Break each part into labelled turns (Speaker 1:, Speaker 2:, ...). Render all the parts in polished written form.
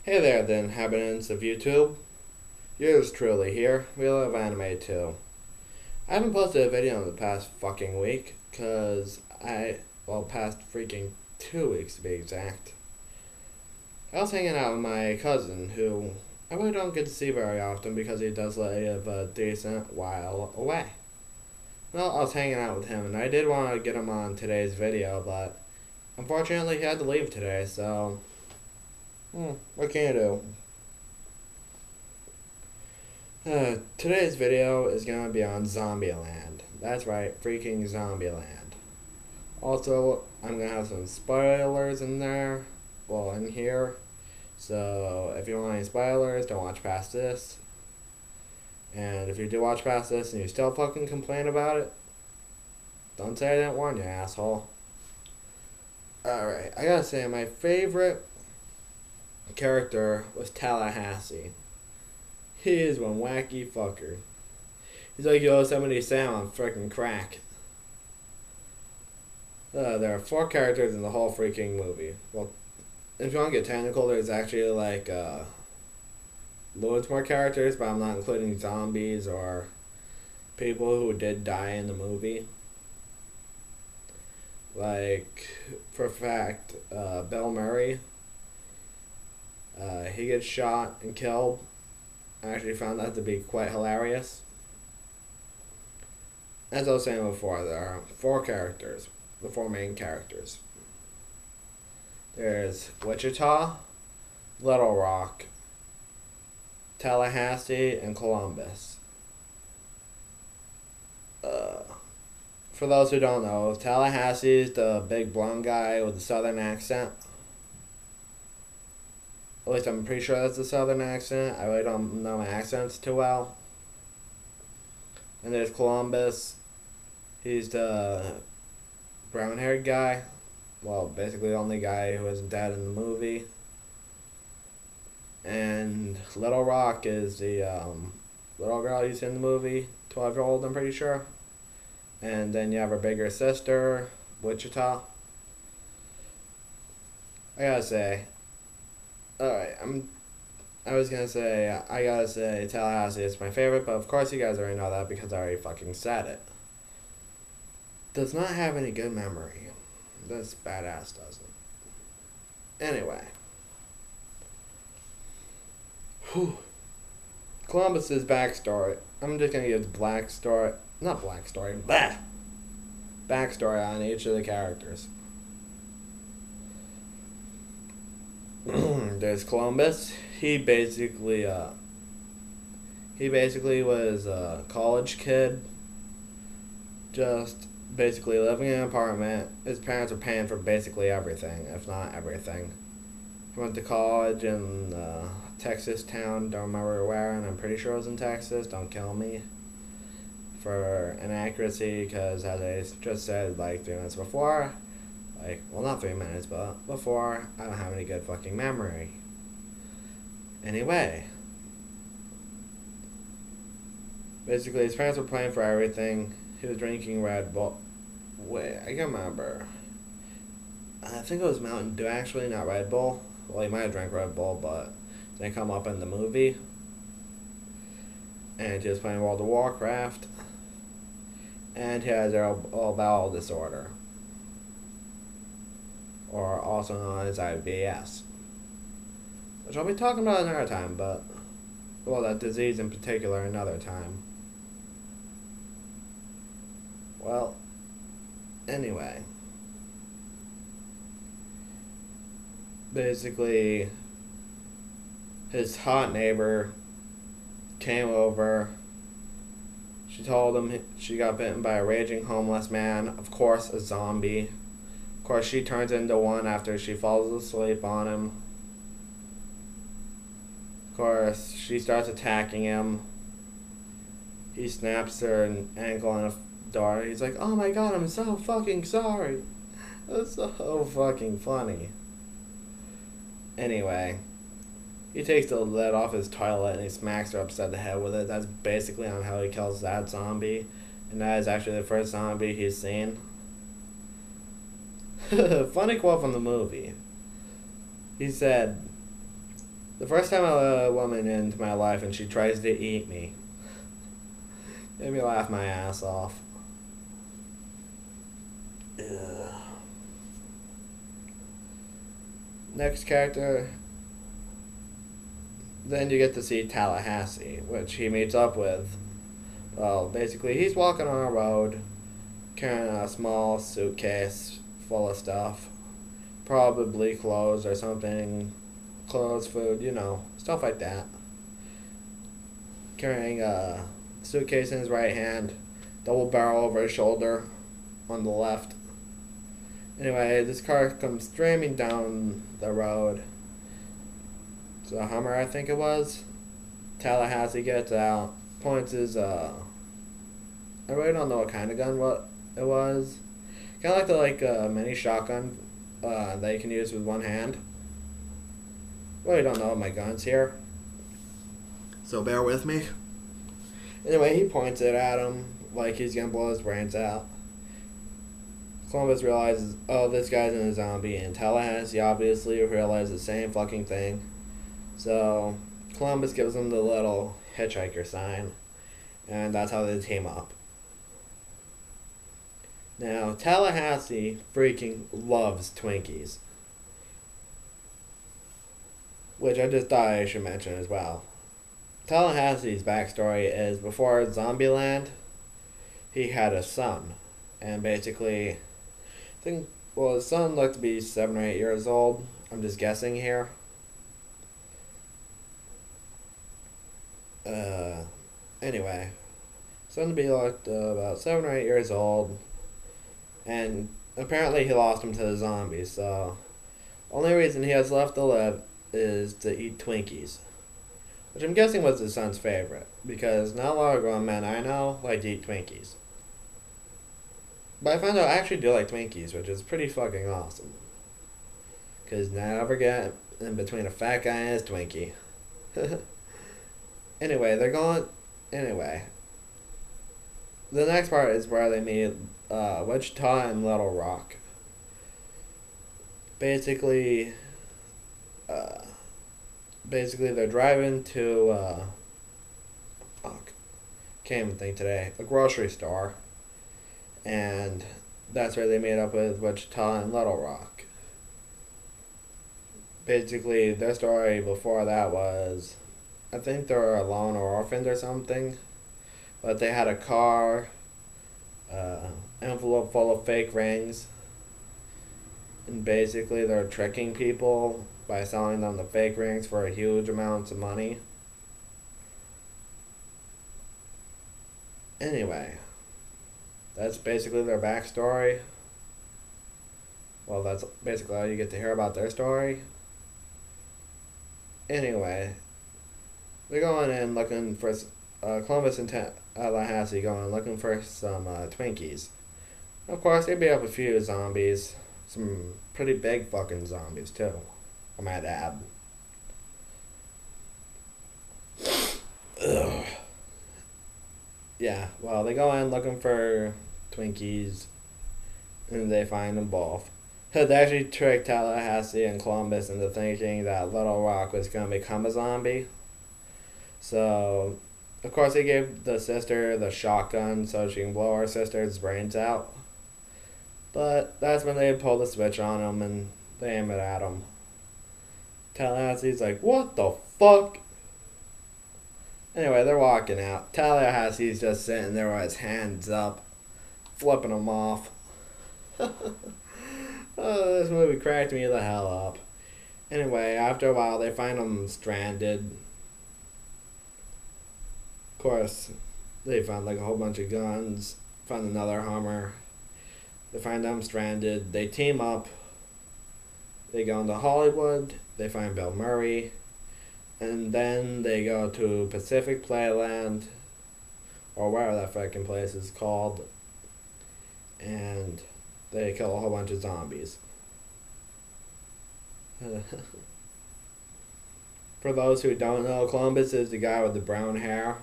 Speaker 1: Hey there, the inhabitants of YouTube. Yours truly here, weloveanimetoo. I haven't posted a video in the past fucking week, past freaking 2 weeks to be exact. I was hanging out with my cousin, who I really don't get to see very often because he does live a decent while away. Well, I was hanging out with him, and I did want to get him on today's video, but unfortunately he had to leave today, so what can you do? Today's video is going to be on Zombieland. That's right, freaking Zombieland. Also, I'm going to have some spoilers in there, in here. So, if you want any spoilers, don't watch past this. And if you do watch past this and you still fucking complain about it, don't say I didn't warn you, asshole. Alright, I gotta say, my favorite character was Tallahassee. He is one wacky fucker. He's like Yosemite Sam on frickin' crack. There are 4 characters in the whole freaking movie. Well, if you want to get technical, there's actually like loads more characters, but I'm not including zombies or people who did die in the movie. Like, for a fact, Bill Murray. He gets shot and killed. I actually found that to be quite hilarious. As I was saying before, there are 4 characters, the 4 main characters. There's Wichita, Little Rock, Tallahassee, and Columbus. For those who don't know, Tallahassee is the big blonde guy with the southern accent. At least I'm pretty sure that's a southern accent. I really don't know my accents too well. And there's Columbus. He's the brown-haired guy. Well, basically the only guy who isn't dead in the movie. And Little Rock is the little girl you see in the movie. 12-year-old, I'm pretty sure. And then you have her bigger sister, Wichita. I gotta say, alright, I gotta say Tallahassee is my favorite, but of course you guys already know that because I already fucking said it. Does not have any good memory. This badass doesn't. Anyway. Columbus's backstory. I'm just gonna give the backstory on each of the characters. There's Columbus. He basically was a college kid, just basically living in an apartment. His parents were paying for basically everything, if not everything. He went to college in Texas town, don't remember where, and I'm pretty sure it was in Texas, don't kill me for inaccuracy, because as I just said like 3 minutes before, not 3 minutes, but before, I don't have any good fucking memory. Anyway. Basically, his parents were paying for everything. He was drinking Red Bull. Wait, I can't remember. I think it was Mountain Dew, actually, not Red Bull. Well, he might have drank Red Bull, but it didn't come up in the movie. And he was playing World of Warcraft. And he has irritable bowel disorder, or also known as IBS, which I'll be talking about another time, but, that disease in particular another time. Well, anyway. Basically, his hot neighbor came over. She told him she got bitten by a raging homeless man, of course a zombie. Of course she turns into one after she falls asleep on him. Of course she starts attacking him. He snaps her ankle in a door. He's like, oh my god, I'm so fucking sorry. That's so fucking funny. Anyway. He takes the lid off his toilet and he smacks her upside the head with it. That's basically on how he kills that zombie. And that is actually the first zombie he's seen. Funny quote from the movie. He said, The first time I let a woman into my life and she tries to eat me, made me laugh my ass off. Ugh. Next character, then you get to see Tallahassee, which he meets up with. Well, basically, he's walking on a road, carrying a small suitcase full of stuff. Probably clothes or something. Clothes, food, stuff like that. Carrying a suitcase in his right hand, double barrel over his shoulder on the left. Anyway, this car comes streaming down the road. It's a Hummer, I think it was. Tallahassee gets out, points his, I really don't know what kind of gun it was. Kind of like the mini shotgun that you can use with one hand. Really don't know my guns here, so bear with me. Anyway, he points it at him like he's gonna blow his brains out. Columbus realizes, oh, this guy's in a zombie, and Tallahassee obviously realizes the same fucking thing. So Columbus gives him the little hitchhiker sign, and that's how they team up. Now, Tallahassee freaking loves Twinkies, which I just thought I should mention as well. Tallahassee's backstory is before Zombieland, he had a son, and basically, his son looked to be 7 or 8 years old. I'm just guessing here. Anyway, son to be looked about 7 or 8 years old, and apparently he lost him to the zombies, so only reason he has left to live is to eat Twinkies, which I'm guessing was his son's favorite, because not a lot of grown men I know like to eat Twinkies. But I found out I actually do like Twinkies, which is pretty fucking awesome, because never get in between a fat guy and his Twinkie. Anyway, the next part is where they meet Wichita and Little Rock. Basically, they're driving to, can't even think today, a grocery store. And that's where they meet up with Wichita and Little Rock. Basically, their story before that was, I think they were alone or orphaned or something. But they had a car, envelope full of fake rings. And basically, they're tricking people by selling them the fake rings for huge amounts of money. Anyway, that's basically their backstory. Well, that's basically all you get to hear about their story. Anyway, they're going in looking for Columbus and Tallahassee going looking for some Twinkies. Of course, they beat up a few zombies. Some pretty big fucking zombies, too, I might add. Ugh. Yeah, well, they go in looking for Twinkies, and they find them both. They actually tricked Tallahassee and Columbus into thinking that Little Rock was going to become a zombie. So, of course, they gave the sister the shotgun so she can blow her sister's brains out. But that's when they pull the switch on him and they aim it at him. Tallahassee's like, what the fuck? Anyway, they're walking out. Tallahassee's just sitting there with his hands up, flipping them off. Oh, this movie cracked me the hell up. Anyway, after a while, they find him stranded. Of course, they found like a whole bunch of guns, found another Hummer. They find them stranded. They team up. They go into Hollywood. They find Bill Murray. And then they go to Pacific Playland, or whatever that fucking place is called. And they kill a whole bunch of zombies. For those who don't know, Columbus is the guy with the brown hair.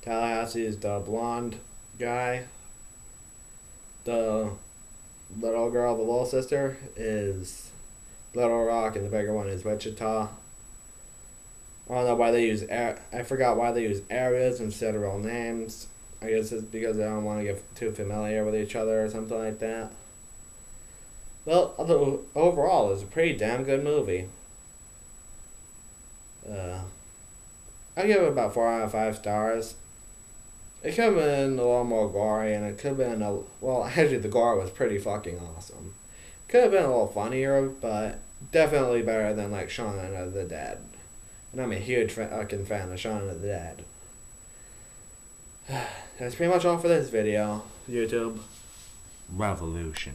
Speaker 1: Tallahassee is the blonde guy. The little girl, the little sister, is Little Rock, and the bigger one is Wichita. I don't know why they use I forgot why they use areas instead of real names. I guess it's because they don't want to get too familiar with each other or something like that. Well, overall, it's a pretty damn good movie. I give it about 4 out of 5 stars. It could have been a little more gory, and it could have been well, actually, the gore was pretty fucking awesome. Could have been a little funnier, but definitely better than like Shaun of the Dead. And I'm a huge fucking fan of Shaun of the Dead. That's pretty much all for this video, YouTube.
Speaker 2: Revolution.